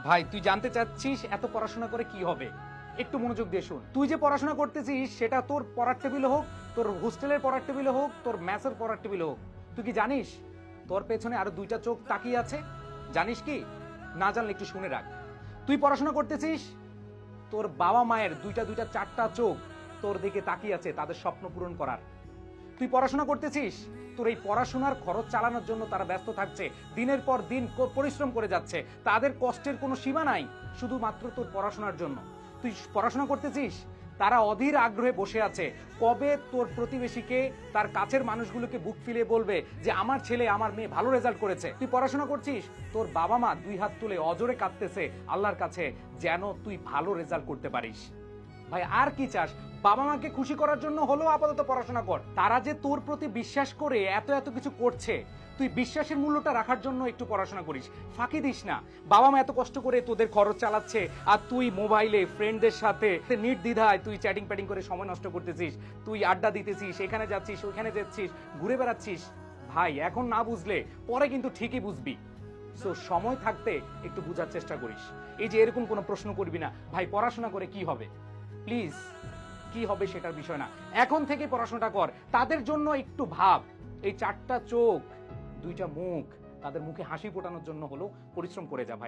ভাই তুই জানতে চাচ্ছিস এত পড়াশোনা করে কি হবে? একটু মনোযোগ দিয়ে শুন। তুই যে পড়াশোনা করতেছিস সেটা তোর পড়ার টেবিলে হোক, তোর হোস্টেলের পড়ার টেবিলে হোক, তোর ম্যাথের পড়ার টেবিলে হোক, তুই কি জানিস তোর পেছনে আরো দুইটা চোখ তাকিয়ে আছে? জানিস কি? না জানলে একটু শুনে রাখ। তুই পড়াশোনা করতেছিস, তোর বাবা মায়ের দুইটা দুইটা চারটা চোখ তোর দিকে তাকিয়ে আছে তাদের স্বপ্ন পূরণ করার। তুই পড়াশোনা করতেছিস, তোর এই পড়াশোনার খরচ চালানোর জন্য তারা ব্যস্ত থাকছে, দিনের পর দিন পরিশ্রম করে যাচ্ছে, তাদের কষ্টের কোনো সীমা নাই শুধুমাত্র তোর পড়াশোনার জন্য। তুই পড়াশোনা করতেছিস, তারা অধীর আগ্রহে বসে আছে কবে তোর প্রতিবেশীকে, তার কাছের মানুষগুলোকে বুক ফিলিয়ে বলবে যে আমার ছেলে আমার মেয়ে ভালো রেজাল্ট করেছে। তুই পড়াশোনা করছিস, তোর বাবা মা দুই হাত তুলে অজরে কাঁদতেছে আল্লাহর কাছে যেন তুই ভালো রেজাল্ট করতে পারিস। ভাই আর কি চাস? বাবা মাকে খুশি করার জন্য হলেও আপাতত পড়াশোনা কর। তারা যে তোর প্রতি বিশ্বাস করে এত এত কিছু করছে, তুই বিশ্বাসের মূল্যটা রাখার জন্য একটু পড়াশোনা করিস, ফাঁকি দিস না। বাবা মা এত কষ্ট করে তোদের খরচ চালাচ্ছে আর তুই মোবাইলে ফ্রেন্ডদের সাথে নির্দ্বিধায় তুই চ্যাটিং প্যাটিং করে সময় নষ্ট করতেছিস, তুই আড্ডা দিতেছিস, এখানে যাচ্ছিস ওইখানে যাচ্ছিস, ঘুরে বেড়াচ্ছিস। ভাই এখন না বুঝলে পরে কিন্তু ঠিকই বুঝবি। সো সময় থাকতে একটু বুঝার চেষ্টা করিস। এই যে এরকম কোনো প্রশ্ন করবি না ভাই পড়াশোনা করে কি হবে, প্লিজ। কি হবে সেটার বিষয় না, এখন থেকে পড়াশোনাটা কর। তাদের জন্য একটু ভাব, এই চারটা চোখ দুইটা মুখ, তাদের মুখে হাসি ফোটানোর জন্য হলো পরিশ্রম করে যা ভাই।